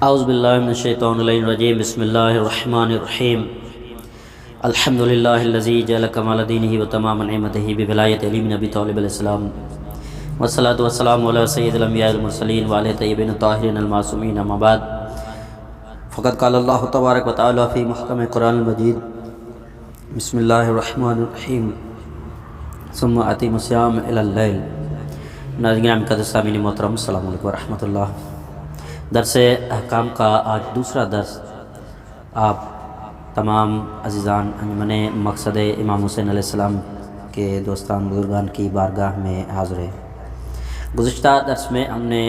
اعوذ باللہ من الشیطان الرجیم بسم اللہ الرحمن الرحیم الحمد للہ الذی جعل کمال دینہ و تمام نعمتہ بولایت علی بن ابی طالب علیہ السلام والصلاۃ والسلام علی سید الانبیاء المرسلین وعلی طیبین الطاہرین المعصومین اما بعد فقد قال اللہ تبارک و تعالی فی محکم قرآن المجید بسم اللہ الرحمن الرحیم ثم اتموا الصیام الی اللیل۔ ناظرین مقدس سامعین محترم السلام علیکم ورحمۃ اللہ۔ درس احکام کا آج دوسرا درس آپ تمام عزیزان انجمن مقصد امام حسین علیہ السلام کے دوستان بزرگان کی بارگاہ میں حاضر ہے۔ گزشتہ درس میں ہم نے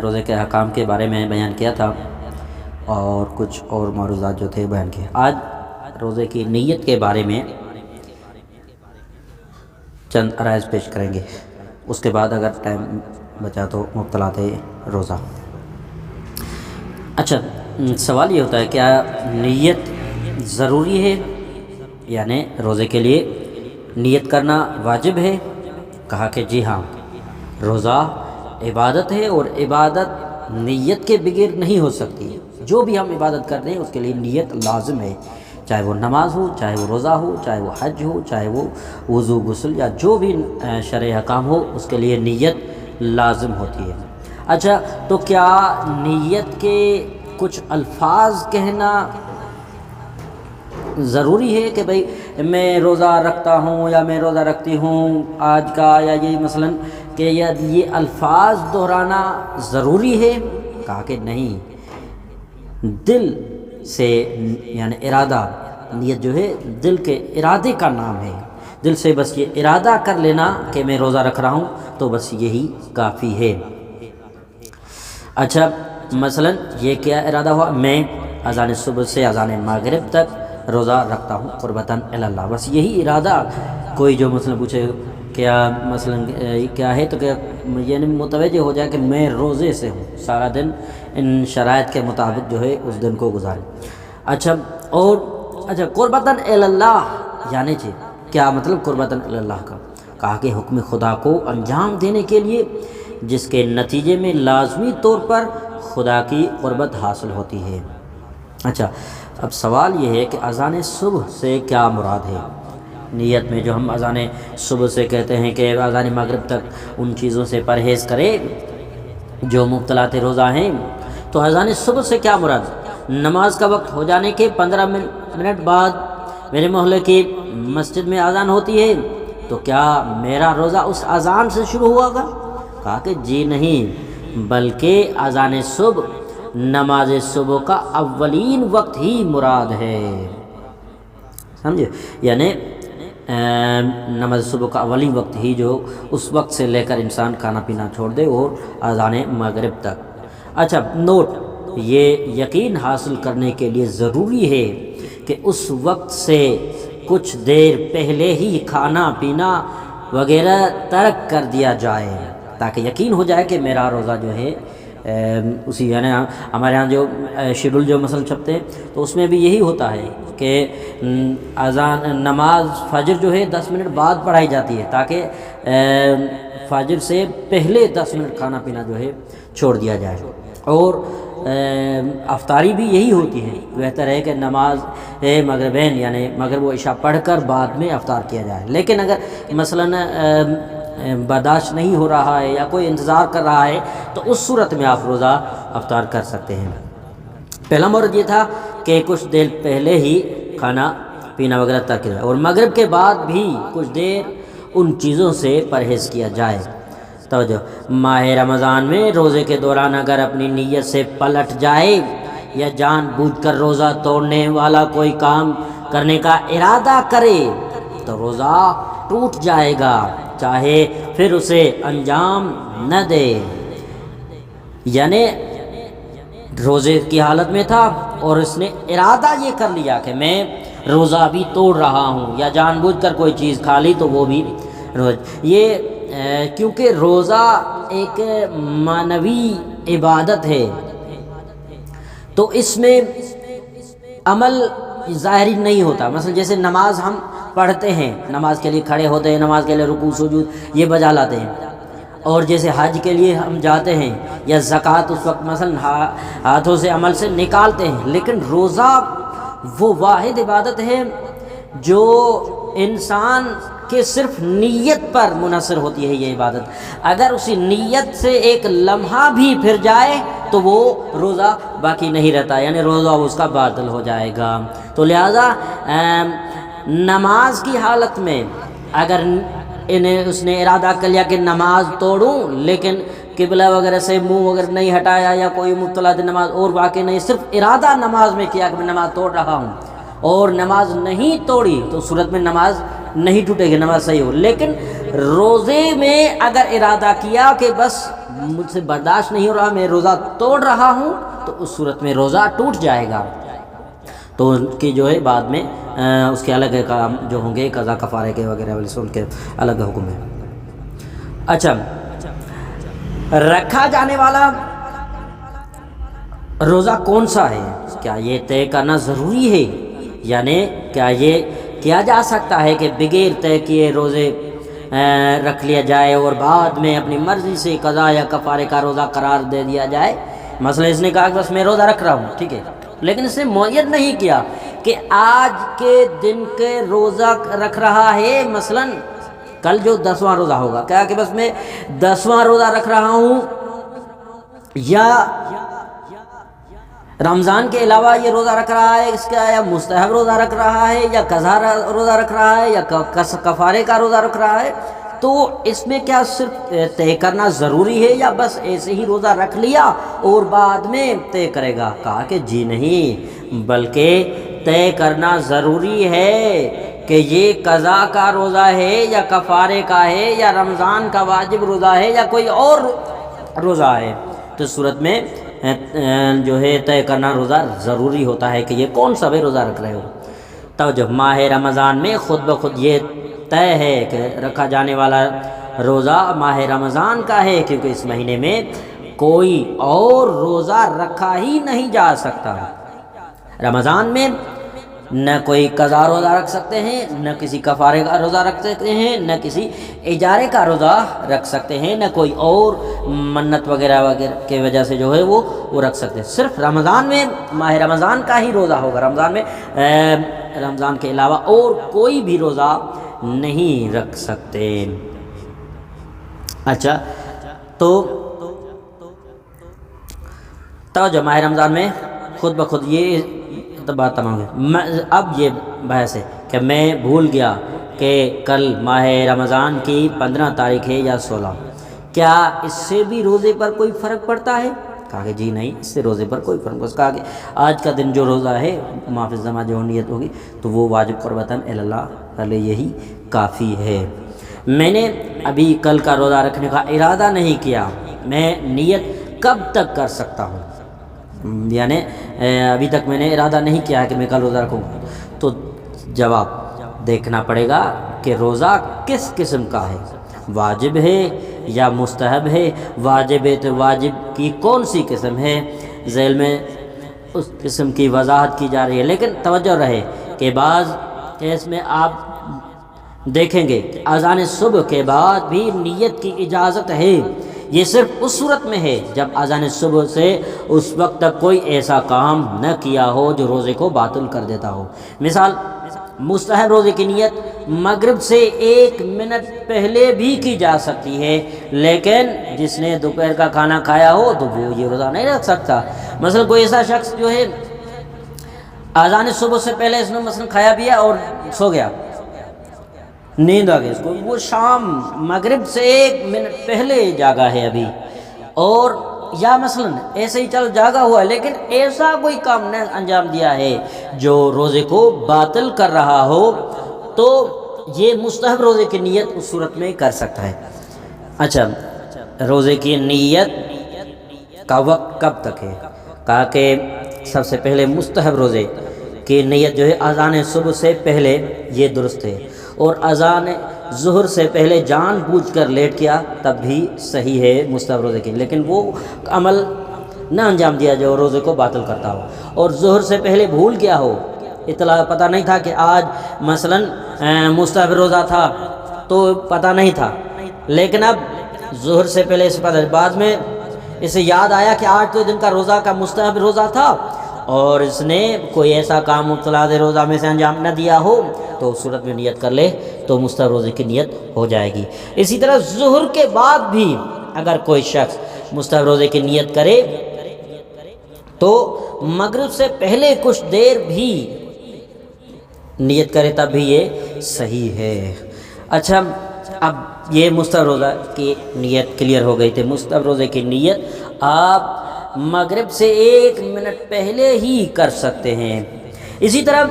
روزے کے احکام کے بارے میں بیان کیا تھا اور کچھ اور معروضات جو تھے بیان کیے۔ آج روزے کی نیت کے بارے میں چند عرائض پیش کریں گے، اس کے بعد اگر ٹائم بچا تو مبتلات روزہ۔ اچھا، سوال یہ ہوتا ہے کیا نیت ضروری ہے، یعنی روزے کے لیے نیت کرنا واجب ہے؟ کہا کہ جی ہاں، روزہ عبادت ہے اور عبادت نیت کے بغیر نہیں ہو سکتی۔ جو بھی ہم عبادت کرتے ہیں اس کے لیے نیت لازم ہے، چاہے وہ نماز ہو، چاہے وہ روزہ ہو، چاہے وہ حج ہو، چاہے وہ وضو غسل یا جو بھی شرعی احکام ہو، اس کے لیے نیت لازم ہوتی ہے۔ اچھا، تو کیا نیت کے کچھ الفاظ کہنا ضروری ہے کہ بھئی میں روزہ رکھتا ہوں یا میں روزہ رکھتی ہوں آج کا، یا یہ مثلا کہ یہ الفاظ دہرانا ضروری ہے؟ کہا کہ نہیں، دل سے یعنی ارادہ، نیت جو ہے دل کے ارادے کا نام ہے۔ دل سے بس یہ ارادہ کر لینا کہ میں روزہ رکھ رہا ہوں تو بس یہی کافی ہے۔ اچھا، مثلا یہ کیا ارادہ ہوا، میں اذان صبح سے اذان مغرب تک روزہ رکھتا ہوں قربتاً الی اللہ، بس یہی ارادہ۔ کوئی جو مثلا پوچھے کیا مثلا کیا ہے، تو کیا یعنی متوجہ ہو جائے کہ میں روزے سے ہوں، سارا دن ان شرائط کے مطابق جو ہے اس دن کو گزارے۔ اچھا، اور اچھا قربتاً الی اللہ یعنی کیا مطلب قربتاً الی اللہ کا؟ کہا کہ حکم خدا کو انجام دینے کے لیے جس کے نتیجے میں لازمی طور پر خدا کی قربت حاصل ہوتی ہے۔ اچھا، اب سوال یہ ہے کہ اذان صبح سے کیا مراد ہے؟ نیت میں جو ہم اذان صبح سے کہتے ہیں کہ اذان مغرب تک ان چیزوں سے پرہیز کرے جو مبتلات روزہ ہیں، تو اذان صبح سے کیا مراد؟ نماز کا وقت ہو جانے کے 15 منٹ بعد میرے محلے کی مسجد میں اذان ہوتی ہے، تو کیا میرا روزہ اس اذان سے شروع ہوا گا؟ کہا کہ جی نہیں، بلکہ اذان صبح نماز صبح کا اولین وقت ہی مراد ہے، سمجھے؟ یعنی نماز صبح کا اولین وقت ہی جو اس وقت سے لے کر انسان کھانا پینا چھوڑ دے اور اذان مغرب تک۔ اچھا، نوٹ، یہ یقین حاصل کرنے کے لیے ضروری ہے کہ اس وقت سے کچھ دیر پہلے ہی کھانا پینا وغیرہ ترک کر دیا جائے، تاکہ یقین ہو جائے کہ میرا روزہ جو ہے اسی، یعنی ہمارے ہاں جو شیڈول جو مثلا چھپتے ہیں تو اس میں بھی یہی ہوتا ہے کہ اذان نماز فجر جو ہے 10 منٹ بعد پڑھائی جاتی ہے، تاکہ فجر سے پہلے 10 منٹ کھانا پینا جو ہے چھوڑ دیا جائے۔ اور افطاری بھی یہی ہوتی ہے، بہتر ہے کہ نماز مغربین یعنی مغرب و عشاء پڑھ کر بعد میں افطار کیا جائے۔ لیکن اگر مثلا برداشت نہیں ہو رہا ہے یا کوئی انتظار کر رہا ہے تو اس صورت میں آپ روزہ افطار کر سکتے ہیں۔ پہلا مورد یہ تھا کہ کچھ دیر پہلے ہی کھانا پینا وغیرہ ترک کیا جائے، اور مغرب کے بعد بھی کچھ دیر ان چیزوں سے پرہیز کیا جائے۔ توجہ، ماہ رمضان میں روزے کے دوران اگر اپنی نیت سے پلٹ جائے یا جان بوجھ کر روزہ توڑنے والا کوئی کام کرنے کا ارادہ کرے تو روزہ ٹوٹ جائے گا، چاہے پھر اسے انجام نہ دے۔ یعنی روزے کی حالت میں تھا اور اس نے ارادہ یہ کر لیا کہ میں روزہ بھی توڑ رہا ہوں، یا جان بوجھ کر کوئی چیز کھا لی تو وہ بھی یہ کیونکہ روزہ ایک معنوی عبادت ہے تو اس میں عمل ظاہری نہیں ہوتا۔ مثلا جیسے نماز ہم پڑھتے ہیں، نماز کے لیے کھڑے ہوتے ہیں، نماز کے لیے رکوع سجود یہ بجا لاتے ہیں، اور جیسے حج کے لیے ہم جاتے ہیں یا زکوٰۃ اس وقت مثلا ہاتھوں سے عمل سے نکالتے ہیں، لیکن روزہ وہ واحد عبادت ہے جو انسان کے صرف نیت پر منحصر ہوتی ہے یہ عبادت۔ اگر اسی نیت سے ایک لمحہ بھی پھر جائے تو وہ روزہ باقی نہیں رہتا، یعنی روزہ اس کا باطل ہو جائے گا۔ تو لہٰذا نماز کی حالت میں اگر اس نے ارادہ کر لیا کہ نماز توڑوں، لیکن قبلہ وغیرہ سے منہ وغیرہ نہیں ہٹایا یا کوئی مبتلا نماز اور واقع نہیں، صرف ارادہ نماز میں کیا کہ میں نماز توڑ رہا ہوں اور نماز نہیں توڑی، تو صورت میں نماز نہیں ٹوٹے گی، نماز صحیح ہو۔ لیکن روزے میں اگر ارادہ کیا کہ بس مجھ سے برداشت نہیں ہو رہا، میں روزہ توڑ رہا ہوں، تو اس صورت میں روزہ ٹوٹ جائے گا۔ تو ان کی جو ہے بعد میں اس کے الگ کام جو ہوں گے قضا کفارے کے وغیرہ والے ان کے الگ حکم ہے۔ اچھا، رکھا جانے والا روزہ کون سا ہے؟ کیا یہ طے کرنا ضروری ہے؟ یعنی کیا یہ کیا جا سکتا ہے کہ بغیر طے کیے روزے رکھ لیا جائے اور بعد میں اپنی مرضی سے قضا یا کفارے کا روزہ قرار دے دیا جائے؟ مثلا اس نے کہا کہ بس میں روزہ رکھ رہا ہوں، ٹھیک ہے، لیکن اس نے معین نہیں کیا کہ آج کے دن کے روزہ رکھ رہا ہے، مثلا کل جو 10واں روزہ ہوگا، کہا کہ بس میں 10واں روزہ رکھ رہا ہوں، یا رمضان کے علاوہ یہ روزہ رکھ رہا ہے، اس کا یا مستحب روزہ رکھ رہا ہے، یا قضا روزہ رکھ رہا ہے، یا کفارے کا روزہ رکھ رہا ہے، تو اس میں کیا صرف طے کرنا ضروری ہے یا بس ایسے ہی روزہ رکھ لیا اور بعد میں طے کرے گا؟ کہا کہ جی نہیں، بلکہ طے کرنا ضروری ہے کہ یہ قضا کا روزہ ہے یا کفارے کا ہے یا رمضان کا واجب روزہ ہے یا کوئی اور روزہ ہے۔ تو صورت میں جو ہے طے کرنا روزہ ضروری ہوتا ہے کہ یہ کون سا بھی روزہ رکھ رہے ہو۔ توجہ، ماہ رمضان میں خود بخود یہ طے ہے کہ رکھا جانے والا روزہ ماہ رمضان کا ہے، کیونکہ اس مہینے میں کوئی اور روزہ رکھا ہی نہیں جا سکتا۔ رمضان میں نہ کوئی قضا روزہ رکھ سکتے ہیں، نہ کسی کفارے کا روزہ رکھ سکتے ہیں، نہ کسی اجارے کا روزہ رکھ سکتے ہیں، نہ کوئی اور منت وغیرہ وغیرہ کی وجہ سے جو ہے وہ رکھ سکتے ہیں۔ صرف رمضان میں ماہ رمضان کا ہی روزہ ہوگا، رمضان میں رمضان کے علاوہ اور کوئی بھی روزہ نہیں رکھ سکتے۔ اچھا، تو جو ماہ رمضان میں خود بخود یہ بات تمام ہے۔ اب یہ بحث ہے کہ میں بھول گیا کہ کل ماہ رمضان کی 15 تاریخ ہے یا 16، کیا اس سے بھی روزے پر کوئی فرق پڑتا ہے؟ کہا کہ جی نہیں، اس سے روزے پر کوئی فرق نہیں۔ کہا کہ آج کا دن جو روزہ ہے معاف الزما جو نیت ہوگی تو وہ واجب قربتاً اللہ علیہ یہی کافی ہے۔ میں نے ابھی کل کا روزہ رکھنے کا ارادہ نہیں کیا، میں نیت کب تک کر سکتا ہوں؟ یعنی ابھی تک میں نے ارادہ نہیں کیا کہ میں کل روزہ رکھوں گا۔ تو جواب دیکھنا پڑے گا کہ روزہ کس قسم کا ہے، واجب ہے یا مستحب ہے؟ واجب ہے تو واجب کی کون سی قسم ہے؟ ذیل میں اس قسم کی وضاحت کی جا رہی ہے، لیکن توجہ رہے کہ بعض کیس میں آپ دیکھیں گے کہ اذان صبح کے بعد بھی نیت کی اجازت ہے۔ یہ صرف اس صورت میں ہے جب اذان صبح سے اس وقت تک کوئی ایسا کام نہ کیا ہو جو روزے کو باطل کر دیتا ہو۔ مثال، مستحب روزے کی نیت مغرب سے 1 منٹ پہلے بھی کی جا سکتی ہے، لیکن جس نے دوپہر کا کھانا کھایا ہو تو وہ یہ روزہ نہیں رکھ سکتا۔ مثلا کوئی ایسا شخص جو ہے اذان صبح سے پہلے اس نے مثلا کھایا پیا اور سو گیا، نیند آ گئی اس کو، وہ شام مغرب سے 1 منٹ پہلے جاگا ہے ابھی، اور یا مثلا ایسے ہی چل جاگا ہوا ہے لیکن ایسا کوئی کام نہ انجام دیا ہے جو روزے کو باطل کر رہا ہو، تو یہ مستحب روزے کی نیت اس صورت میں کر سکتا ہے۔ اچھا، روزے کی نیت کا وقت کب تک ہے؟ کہا کہ سب سے پہلے مستحب روزے کی نیت جو ہے اذان صبح سے پہلے یہ درست ہے، اور اذان ظہر سے پہلے جان بوجھ کر لیٹ کیا تب بھی صحیح ہے مستحب روزے کی، لیکن وہ عمل نہ انجام دیا جو روزے کو باطل کرتا ہو۔ اور ظہر سے پہلے بھول گیا ہو، اطلاع پتہ نہیں تھا کہ آج مثلا مستحب روزہ تھا تو پتہ نہیں تھا، لیکن اب ظہر سے پہلے اس بعد میں اسے یاد آیا کہ 8 دن کا روزہ کا مستحب روزہ تھا اور اس نے کوئی ایسا کام مبتلا روزہ میں سے انجام نہ دیا ہو تو اس صورت میں نیت کر لے تو مستحب روزے کی نیت ہو جائے گی۔ اسی طرح ظہر کے بعد بھی اگر کوئی شخص مستحب روزے کی نیت کرے تو مغرب سے پہلے کچھ دیر بھی نیت کرے تب بھی یہ صحیح ہے۔ اچھا، اب یہ مستحب روزہ کی نیت کلیئر ہو گئی تھی۔ مستحب روزے کی نیت آپ مغرب سے 1 منٹ پہلے ہی کر سکتے ہیں۔ اسی طرح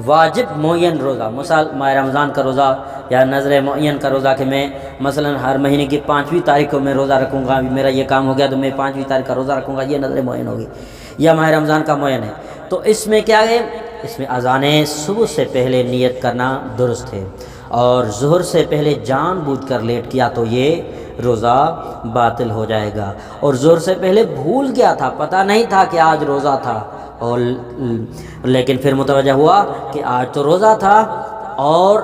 واجب معین روزہ، مثال ماہ رمضان کا روزہ یا نظر معین کا روزہ کہ میں مثلا ہر مہینے کی 5ویں تاریخ کو میں روزہ رکھوں گا، میرا یہ کام ہو گیا تو میں 5ویں تاریخ کا روزہ رکھوں گا، یہ نظر معین ہوگی یا ماہ رمضان کا معین ہے۔ تو اس میں کیا ہے، اس میں اذان صبح سے پہلے نیت کرنا درست ہے، اور ظہر سے پہلے جان بوجھ کر لیٹ کیا تو یہ روزہ باطل ہو جائے گا۔ اور ظہر سے پہلے بھول گیا تھا، پتہ نہیں تھا کہ آج روزہ تھا، اور لیکن پھر متوجہ ہوا کہ آج تو روزہ تھا، اور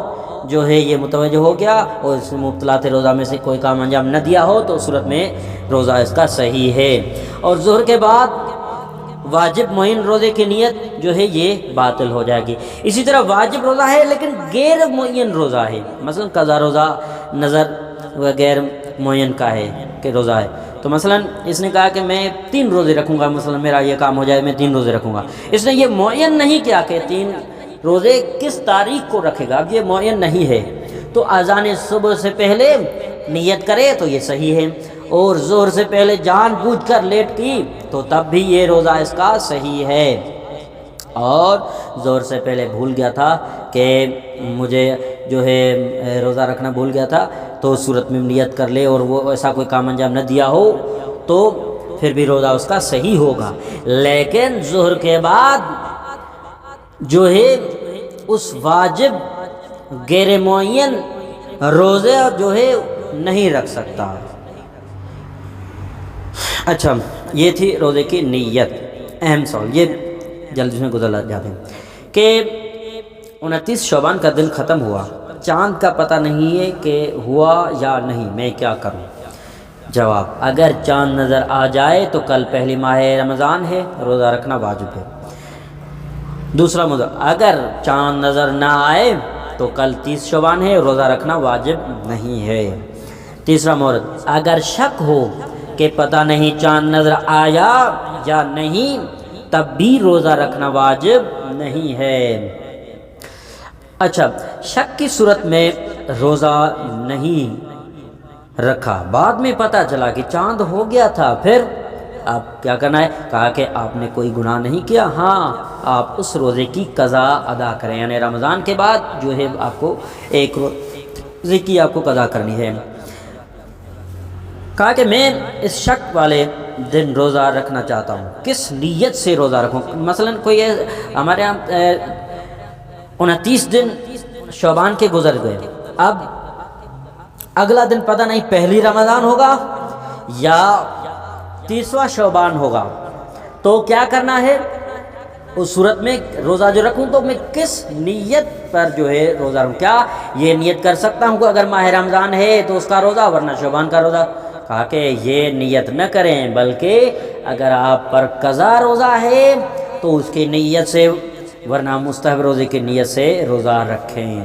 جو ہے یہ متوجہ ہو گیا اور اس مبتلا تھے روزہ میں سے کوئی کام انجام نہ دیا ہو تو اس صورت میں روزہ اس کا صحیح ہے۔ اور ظہر کے بعد واجب معین روزے کی نیت جو ہے یہ باطل ہو جائے گی۔ اسی طرح واجب روزہ ہے لیکن غیر معین روزہ ہے، مثلا قضا روزہ نظر غیر معین کا ہے کہ روزہ ہے، تو مثلا اس نے کہا کہ میں 3 روزے رکھوں گا، مثلا میرا یہ کام ہو جائے میں 3 روزے رکھوں گا، اس نے یہ معین نہیں کیا کہ 3 روزے کس تاریخ کو رکھے گا، اب یہ معین نہیں ہے، تو اذان صبح سے پہلے نیت کرے تو یہ صحیح ہے، اور ظہر سے پہلے جان بوجھ کر لیٹ کی تو تب بھی یہ روزہ اس کا صحیح ہے، اور ظہر سے پہلے بھول گیا تھا کہ مجھے جو ہے روزہ رکھنا بھول گیا تھا تو اس صورت میں نیت کر لے اور وہ ایسا کوئی کام انجام نہ دیا ہو تو پھر بھی روزہ اس کا صحیح ہوگا۔ لیکن ظہر کے بعد جو ہے اس واجب غیر معین روزے جو ہے نہیں رکھ سکتا۔ اچھا، یہ تھی روزے کی نیت۔ اہم سوال یہ جلدی سے گزر جاتے ہیں کہ 29 شعبان کا دن ختم ہوا، چاند کا پتہ نہیں ہے کہ ہوا یا نہیں، میں کیا کروں؟ جواب، اگر چاند نظر آ جائے تو کل پہلی ماہ رمضان ہے، روزہ رکھنا واجب ہے۔ دوسرا موضوع، اگر چاند نظر نہ آئے تو کل 30 شعبان ہے، روزہ رکھنا واجب نہیں ہے۔ تیسرا مورد، اگر شک ہو کہ پتہ نہیں چاند نظر آیا یا نہیں تب بھی روزہ رکھنا واجب نہیں ہے۔ اچھا، شک کی صورت میں روزہ نہیں رکھا، بعد میں پتہ چلا کہ چاند ہو گیا تھا، پھر آپ کیا کرنا ہے؟ کہا کہ آپ نے کوئی گناہ نہیں کیا، ہاں آپ اس روزے کی قضا ادا کریں، یعنی رمضان کے بعد جو ہے آپ کو ایک روزے کی آپ کو قضا کرنی ہے۔ کہا کہ میں اس شک والے دن روزہ رکھنا چاہتا ہوں، کس نیت سے روزہ رکھوں؟ مثلا کوئی ہمارے یہاں 29 دن شعبان کے گزر گئے، اب اگلا دن پتہ نہیں پہلی رمضان ہوگا یا 30واں شعبان ہوگا، تو کیا کرنا ہے؟ اس صورت میں روزہ جو رکھوں تو میں کس نیت پر جو ہے روزہ رکھوں؟ کیا یہ نیت کر سکتا ہوں کہ اگر ماہ رمضان ہے تو اس کا روزہ ورنہ شعبان کا روزہ؟ کہا کہ یہ نیت نہ کریں، بلکہ اگر آپ پر قضا روزہ ہے تو اس کی نیت سے، ورنہ مستحب روزے کی نیت سے روزہ رکھیں۔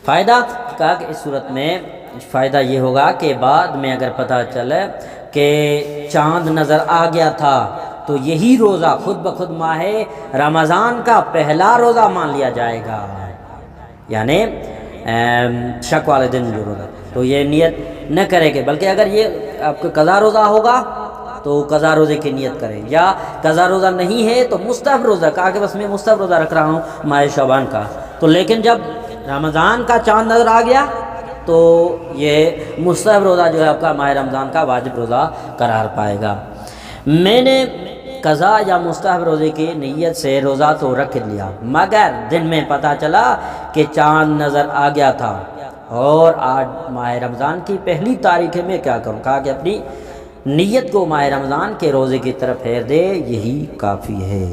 فائدہ، کہا کہ اس صورت میں فائدہ یہ ہوگا کہ بعد میں اگر پتہ چلے کہ چاند نظر آ گیا تھا تو یہی روزہ خود بخود ماہ رمضان کا پہلا روزہ مان لیا جائے گا، یعنی شک والے دن جو روزہ، تو یہ نیت نہ کرے گے، بلکہ اگر یہ آپ کو قضا روزہ ہوگا تو قضا روزے کی نیت کریں، یا قضا روزہ نہیں ہے تو مستحب روزہ، کہا کہ بس میں مستحب روزہ رکھ رہا ہوں ماہ شعبان کا، تو لیکن جب رمضان کا چاند نظر آ گیا تو یہ مستحب روزہ جو ہے آپ کا ماہ رمضان کا واجب روزہ قرار پائے گا۔ میں نے قضا یا مستحب روزے کی نیت سے روزہ تو رکھ لیا، مگر دن میں پتہ چلا کہ چاند نظر آ گیا تھا اور آج ماہ رمضان کی پہلی تاریخ ہے، میں کیا کروں؟ کہا کہ اپنی نیت کو ماہ رمضان کے روزے کی طرف پھیر دے، یہی کافی ہے۔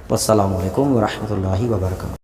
والسلام علیکم ورحمۃ اللہ وبرکاتہ۔